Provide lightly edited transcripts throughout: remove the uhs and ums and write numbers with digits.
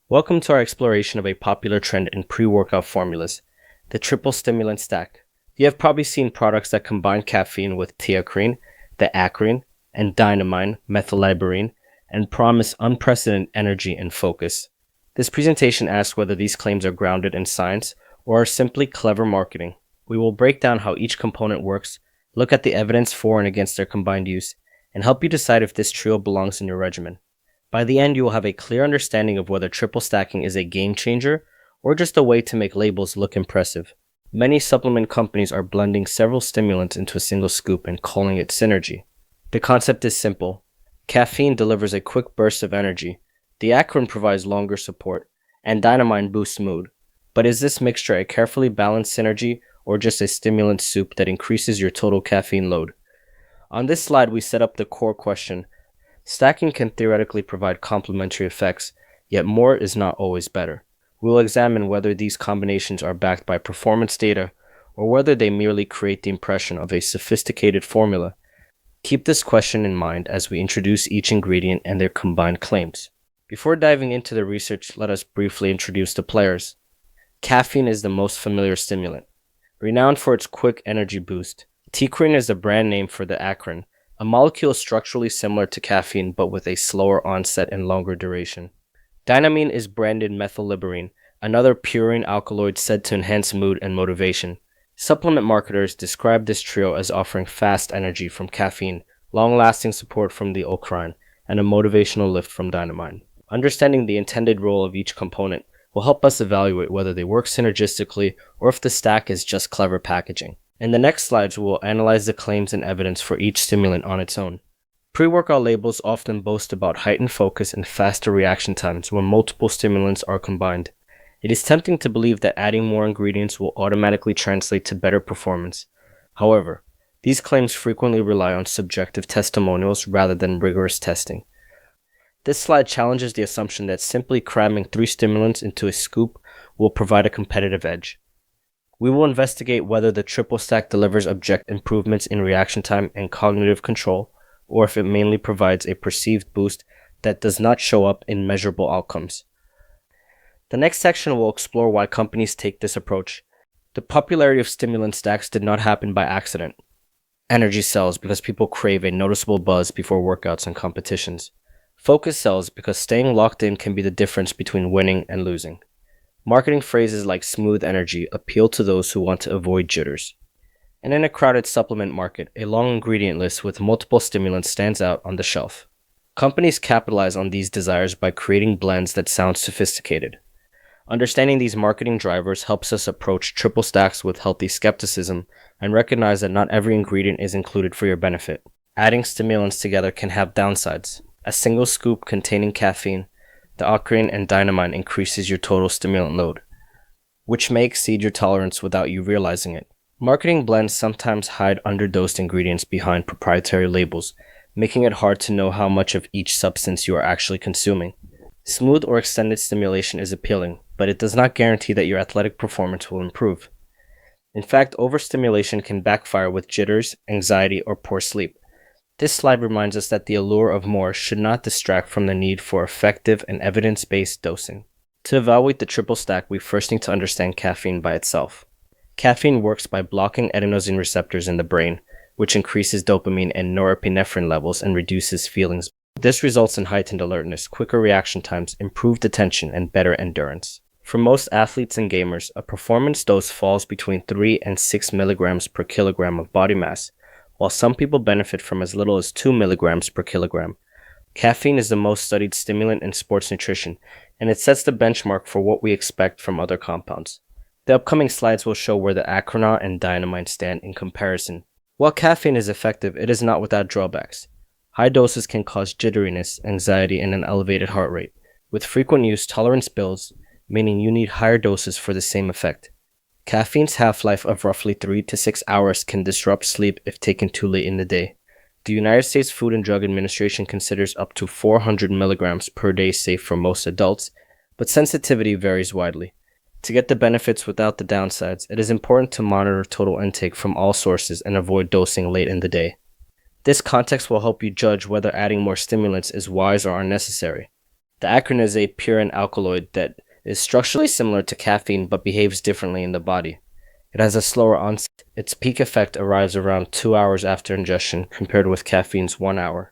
Welcome to our exploration of a popular trend in pre-workout formulas, the triple stimulant stack. You have probably seen products that combine caffeine with TeaCrine, the Acrine, and Dynamine, methyliberine, and promise unprecedented energy and focus. This presentation asks whether these claims are grounded in science or are simply clever marketing. We will break down how each component works, look at the evidence for and against their combined use, and help you decide if this trio belongs in your regimen. By the end, you will have a clear understanding of whether triple stacking is a game changer or just a way to make labels look impressive. Many supplement companies are blending several stimulants into a single scoop and calling it synergy. The concept is simple. Caffeine delivers a quick burst of energy, the Acrine provides longer support, and Dynamine boosts mood. But is this mixture a carefully balanced synergy or just a stimulant soup that increases your total caffeine load? On this slide, we set up the core question. Stacking can theoretically provide complementary effects, yet more is not always better. We will examine whether these combinations are backed by performance data or whether they merely create the impression of a sophisticated formula. Keep this question in mind as we introduce each ingredient and their combined claims. Before diving into the research, let us briefly introduce the players. Caffeine is the most familiar stimulant. Renowned for its quick energy boost, TeaCrine is the brand name for the Acrine, a molecule structurally similar to caffeine but with a slower onset and longer duration. Dynamine is branded methyliberine, another purine alkaloid said to enhance mood and motivation. Supplement marketers describe this trio as offering fast energy from caffeine, long-lasting support from the TeaCrine, and a motivational lift from Dynamine. Understanding the intended role of each component will help us evaluate whether they work synergistically or if the stack is just clever packaging. In the next slides, we will analyze the claims and evidence for each stimulant on its own. Pre-workout labels often boast about heightened focus and faster reaction times when multiple stimulants are combined. It is tempting to believe that adding more ingredients will automatically translate to better performance. However, these claims frequently rely on subjective testimonials rather than rigorous testing. This slide challenges the assumption that simply cramming 3 stimulants into a scoop will provide a competitive edge. We will investigate whether the triple stack delivers objective improvements in reaction time and cognitive control, or if it mainly provides a perceived boost that does not show up in measurable outcomes. The next section will explore why companies take this approach. The popularity of stimulant stacks did not happen by accident. Energy sells because people crave a noticeable buzz before workouts and competitions. Focus sells because staying locked in can be the difference between winning and losing. Marketing phrases like smooth energy appeal to those who want to avoid jitters. And in a crowded supplement market, a long ingredient list with multiple stimulants stands out on the shelf. Companies capitalize on these desires by creating blends that sound sophisticated. Understanding these marketing drivers helps us approach triple stacks with healthy skepticism and recognize that not every ingredient is included for your benefit. Adding stimulants together can have downsides. A single scoop containing caffeine, the Acrine and Dynamine increases your total stimulant load, which may exceed your tolerance without you realizing it. Marketing blends sometimes hide underdosed ingredients behind proprietary labels, making it hard to know how much of each substance you are actually consuming. Smooth or extended stimulation is appealing, but it does not guarantee that your athletic performance will improve. In fact, overstimulation can backfire with jitters, anxiety, or poor sleep. This slide reminds us that the allure of more should not distract from the need for effective and evidence-based dosing. To evaluate the triple stack, we first need to understand caffeine by itself. Caffeine works by blocking adenosine receptors in the brain, which increases dopamine and norepinephrine levels and reduces feelings. This results in heightened alertness, quicker reaction times, improved attention, and better endurance. For most athletes and gamers, a performance dose falls between 3 and 6 milligrams per kilogram of body mass, while some people benefit from as little as 2 milligrams per kilogram. Caffeine is the most studied stimulant in sports nutrition, and it sets the benchmark for what we expect from other compounds. The upcoming slides will show where the Acrine and Dynamine stand in comparison. While caffeine is effective, it is not without drawbacks. High doses can cause jitteriness, anxiety, and an elevated heart rate. With frequent use, tolerance builds, meaning you need higher doses for the same effect. Caffeine's half-life of roughly 3 to 6 hours can disrupt sleep if taken too late in the day. The United States Food and Drug Administration considers up to 400 milligrams per day safe for most adults, but sensitivity varies widely. To get the benefits without the downsides, it is important to monitor total intake from all sources and avoid dosing late in the day. This context will help you judge whether adding more stimulants is wise or unnecessary. The acrin is a purine alkaloid that is structurally similar to caffeine but behaves differently in the body. It has a slower onset. Its peak effect arrives around 2 hours after ingestion compared with caffeine's 1 hour.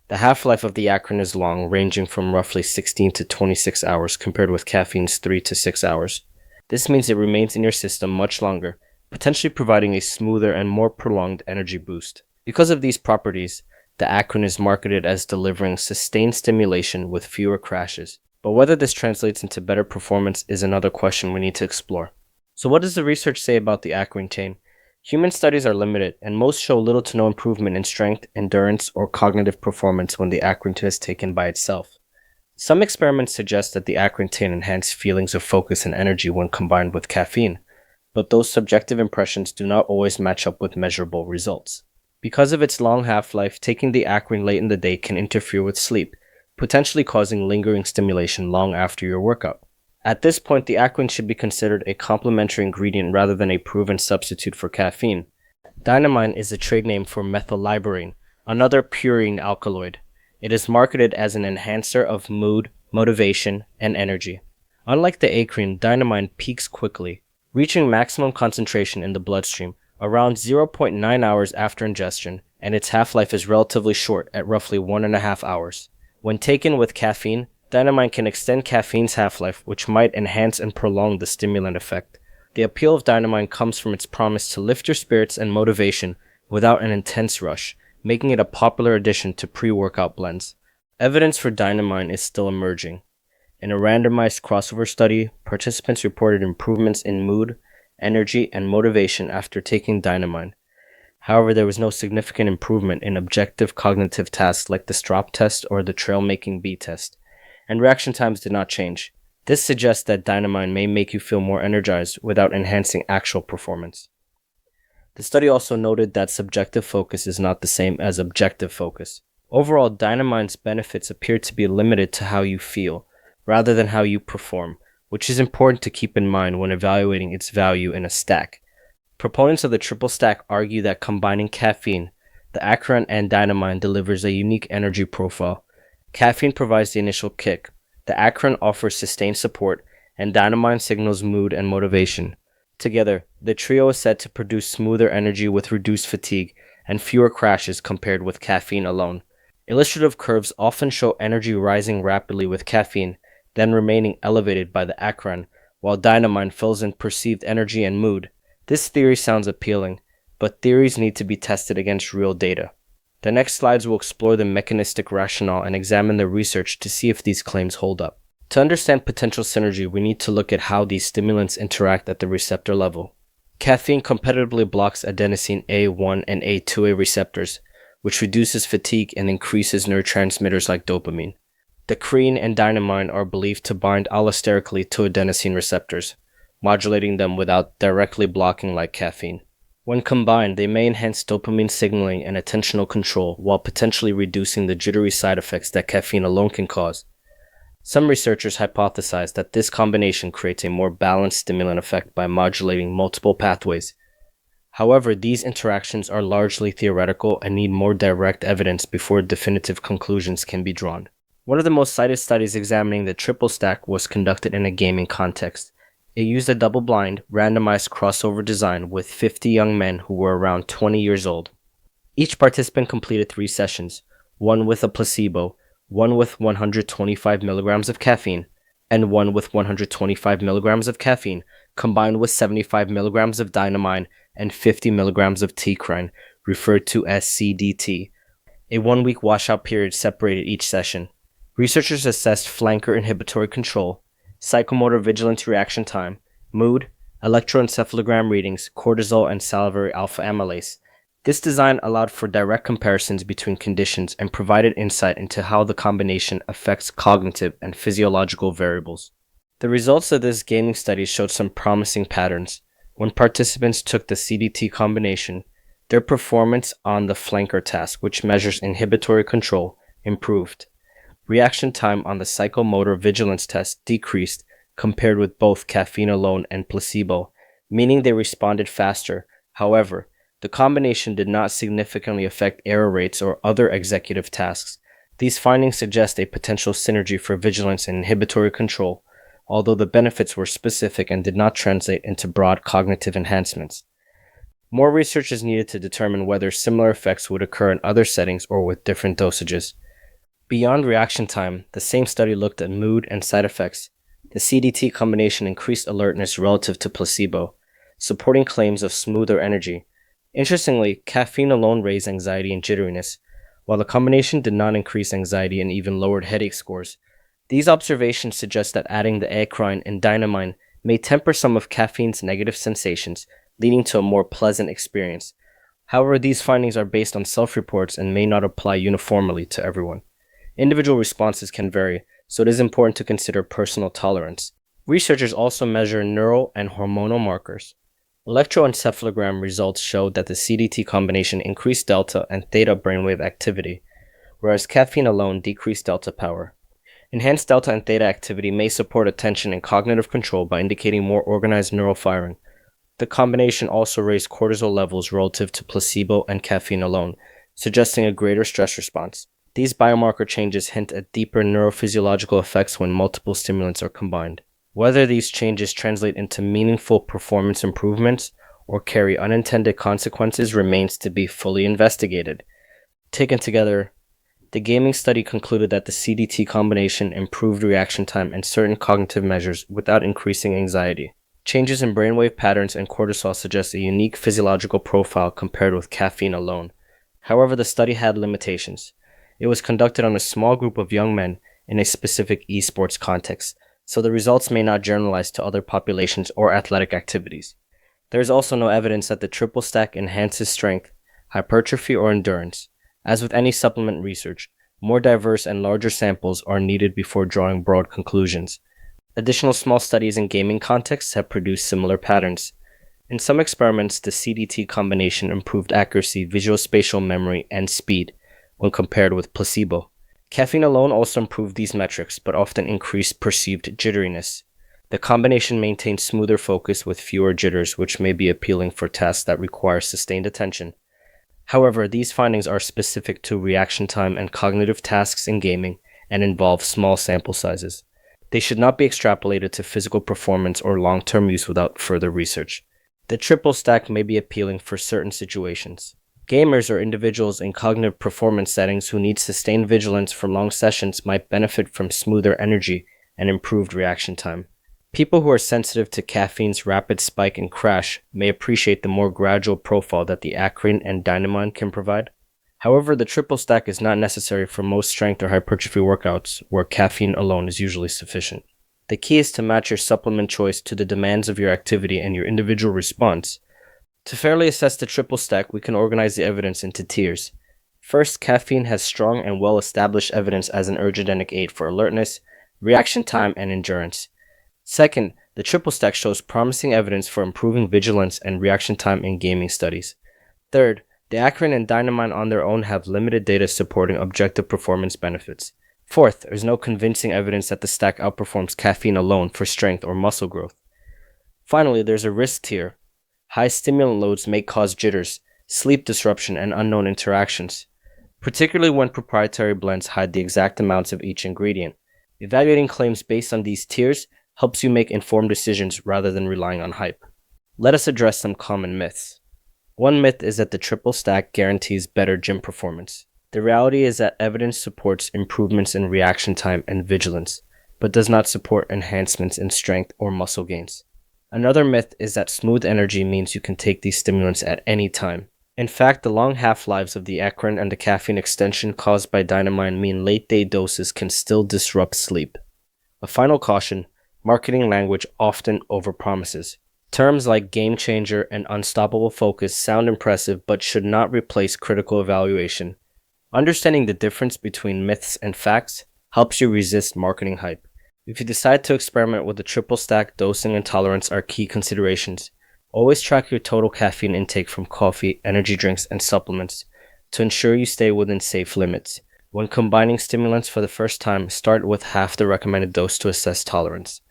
The half-life of the acrin is long, ranging from roughly 16 to 26 hours compared with caffeine's 3 to 6 hours. This means it remains in your system much longer, potentially providing a smoother and more prolonged energy boost. Because of these properties, the acrin is marketed as delivering sustained stimulation with fewer crashes. But whether this translates into better performance is another question we need to explore. So what does the research say about the acrin chain? Human studies are limited, and most show little to no improvement in strength, endurance, or cognitive performance when the acrin is taken by itself. Some experiments suggest that the acrin chain enhances feelings of focus and energy when combined with caffeine, but those subjective impressions do not always match up with measurable results. Because of its long half-life, taking the acrin late in the day can interfere with sleep, potentially causing lingering stimulation long after your workout. At this point, the acrin should be considered a complementary ingredient rather than a proven substitute for caffeine. Dynamine is a trade name for methylliberine, another purine alkaloid. It is marketed as an enhancer of mood, motivation, and energy. Unlike the acrin, Dynamine peaks quickly, reaching maximum concentration in the bloodstream around 0.9 hours after ingestion, and its half-life is relatively short at roughly 1.5 hours. When taken with caffeine, Dynamine can extend caffeine's half-life, which might enhance and prolong the stimulant effect. The appeal of Dynamine comes from its promise to lift your spirits and motivation without an intense rush, making it a popular addition to pre-workout blends. Evidence for Dynamine is still emerging. In a randomized crossover study, participants reported improvements in mood, energy, and motivation after taking Dynamine. However, there was no significant improvement in objective cognitive tasks like the strop test or the trail-making bee test, and reaction times did not change. This suggests that Dynamine may make you feel more energized without enhancing actual performance. The study also noted that subjective focus is not the same as objective focus. Overall, Dynamine's benefits appear to be limited to how you feel, rather than how you perform, which is important to keep in mind when evaluating its value in a stack. Proponents of the triple stack argue that combining caffeine, the acrin, and Dynamine delivers a unique energy profile. Caffeine provides the initial kick, the acrin offers sustained support, and Dynamine signals mood and motivation. Together, the trio is said to produce smoother energy with reduced fatigue and fewer crashes compared with caffeine alone. Illustrative curves often show energy rising rapidly with caffeine, then remaining elevated by the acrin, while Dynamine fills in perceived energy and mood. This theory sounds appealing, but theories need to be tested against real data. The next slides will explore the mechanistic rationale and examine the research to see if these claims hold up. To understand potential synergy, we need to look at how these stimulants interact at the receptor level. Caffeine competitively blocks adenosine A1 and A2A receptors, which reduces fatigue and increases neurotransmitters like dopamine. The crine and Dynamine are believed to bind allosterically to adenosine receptors, modulating them without directly blocking like caffeine. When combined, they may enhance dopamine signaling and attentional control while potentially reducing the jittery side effects that caffeine alone can cause. Some researchers hypothesize that this combination creates a more balanced stimulant effect by modulating multiple pathways. However, these interactions are largely theoretical and need more direct evidence before definitive conclusions can be drawn. One of the most cited studies examining the triple stack was conducted in a gaming context. It used a double-blind, randomized crossover design with 50 young men who were around 20 years old. Each participant completed 3 sessions, one with a placebo, one with 125 milligrams of caffeine, and one with 125 milligrams of caffeine, combined with 75 milligrams of Dynamine and 50 milligrams of TeaCrine, referred to as CDT. A 1-week washout period separated each session. Researchers assessed flanker inhibitory control, psychomotor vigilance reaction time, mood, electroencephalogram readings, cortisol, and salivary alpha amylase. This design allowed for direct comparisons between conditions and provided insight into how the combination affects cognitive and physiological variables. The results of this gaming study showed some promising patterns. When participants took the CDT combination, their performance on the flanker task, which measures inhibitory control, improved. Reaction time on the psychomotor vigilance test decreased compared with both caffeine alone and placebo, meaning they responded faster. However, the combination did not significantly affect error rates or other executive tasks. These findings suggest a potential synergy for vigilance and inhibitory control, although the benefits were specific and did not translate into broad cognitive enhancements. More research is needed to determine whether similar effects would occur in other settings or with different dosages. Beyond reaction time, the same study looked at mood and side effects. The CDT combination increased alertness relative to placebo, supporting claims of smoother energy. Interestingly, caffeine alone raised anxiety and jitteriness, while the combination did not increase anxiety and even lowered headache scores. These observations suggest that adding the TeaCrine and Dynamine may temper some of caffeine's negative sensations, leading to a more pleasant experience. However, these findings are based on self-reports and may not apply uniformly to everyone. Individual responses can vary, so it is important to consider personal tolerance. Researchers also measure neural and hormonal markers. Electroencephalogram results showed that the CDT combination increased delta and theta brainwave activity, whereas caffeine alone decreased delta power. Enhanced delta and theta activity may support attention and cognitive control by indicating more organized neural firing. The combination also raised cortisol levels relative to placebo and caffeine alone, suggesting a greater stress response. These biomarker changes hint at deeper neurophysiological effects when multiple stimulants are combined. Whether these changes translate into meaningful performance improvements or carry unintended consequences remains to be fully investigated. Taken together, the gaming study concluded that the CDT combination improved reaction time and certain cognitive measures without increasing anxiety. Changes in brainwave patterns and cortisol suggest a unique physiological profile compared with caffeine alone. However, the study had limitations. It was conducted on a small group of young men in a specific esports context, so the results may not generalize to other populations or athletic activities. There is also no evidence that the triple stack enhances strength, hypertrophy, or endurance. As with any supplement research, more diverse and larger samples are needed before drawing broad conclusions. Additional small studies in gaming contexts have produced similar patterns. In some experiments, the CDT combination improved accuracy, visuospatial memory, and speed when compared with placebo. Caffeine alone also improved these metrics, but often increased perceived jitteriness. The combination maintained smoother focus with fewer jitters, which may be appealing for tasks that require sustained attention. However, these findings are specific to reaction time and cognitive tasks in gaming and involve small sample sizes. They should not be extrapolated to physical performance or long-term use without further research. The triple stack may be appealing for certain situations. Gamers or individuals in cognitive performance settings who need sustained vigilance for long sessions might benefit from smoother energy and improved reaction time. People who are sensitive to caffeine's rapid spike and crash may appreciate the more gradual profile that the TeaCrine and Dynamine can provide. However, the triple stack is not necessary for most strength or hypertrophy workouts where caffeine alone is usually sufficient. The key is to match your supplement choice to the demands of your activity and your individual response. To fairly assess the triple stack, we can organize the evidence into tiers. First, caffeine has strong and well-established evidence as an ergogenic aid for alertness, reaction time, and endurance. Second, the triple stack shows promising evidence for improving vigilance and reaction time in gaming studies. Third, the TeaCrine and Dynamine on their own have limited data supporting objective performance benefits. Fourth, there is no convincing evidence that the stack outperforms caffeine alone for strength or muscle growth. Finally, there's a risk tier. High stimulant loads may cause jitters, sleep disruption, and unknown interactions, particularly when proprietary blends hide the exact amounts of each ingredient. Evaluating claims based on these tiers helps you make informed decisions rather than relying on hype. Let us address some common myths. One myth is that the triple stack guarantees better gym performance. The reality is that evidence supports improvements in reaction time and vigilance, but does not support enhancements in strength or muscle gains. Another myth is that smooth energy means you can take these stimulants at any time. In fact, the long half-lives of the TeaCrine and the caffeine extension caused by Dynamine mean late-day doses can still disrupt sleep. A final caution, marketing language often overpromises. Terms like game changer and unstoppable focus sound impressive but should not replace critical evaluation. Understanding the difference between myths and facts helps you resist marketing hype. If you decide to experiment with the triple stack, dosing and tolerance are key considerations. Always track your total caffeine intake from coffee, energy drinks, and supplements to ensure you stay within safe limits. When combining stimulants for the first time, start with half the recommended dose to assess tolerance.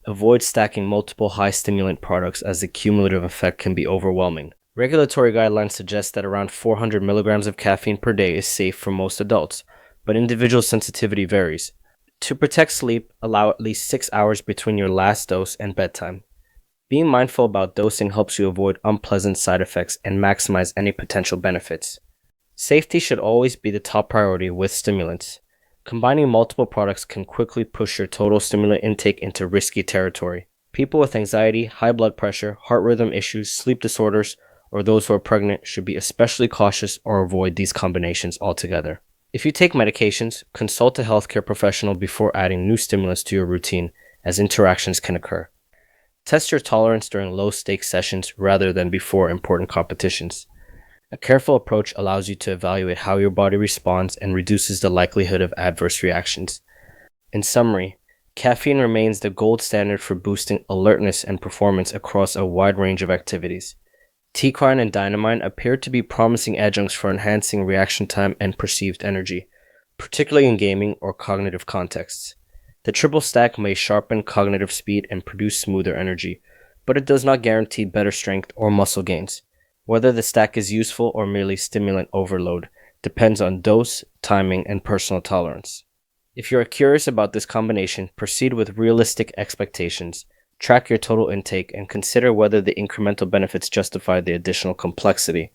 Avoid stacking multiple high-stimulant products as the cumulative effect can be overwhelming. Regulatory guidelines suggest that around 400 milligrams of caffeine per day is safe for most adults, but individual sensitivity varies. To protect sleep, allow at least 6 hours between your last dose and bedtime. Being mindful about dosing helps you avoid unpleasant side effects and maximize any potential benefits. Safety should always be the top priority with stimulants. Combining multiple products can quickly push your total stimulant intake into risky territory. People with anxiety, high blood pressure, heart rhythm issues, sleep disorders, or those who are pregnant should be especially cautious or avoid these combinations altogether. If you take medications, consult a healthcare professional before adding new stimulants to your routine, as interactions can occur. Test your tolerance during low-stakes sessions rather than before important competitions. A careful approach allows you to evaluate how your body responds and reduces the likelihood of adverse reactions. In summary, caffeine remains the gold standard for boosting alertness and performance across a wide range of activities. TeaCrine and Dynamine appear to be promising adjuncts for enhancing reaction time and perceived energy, particularly in gaming or cognitive contexts. The triple stack may sharpen cognitive speed and produce smoother energy, but it does not guarantee better strength or muscle gains. Whether the stack is useful or merely stimulant overload depends on dose, timing, and personal tolerance. If you are curious about this combination, proceed with realistic expectations. Track your total intake and consider whether the incremental benefits justify the additional complexity.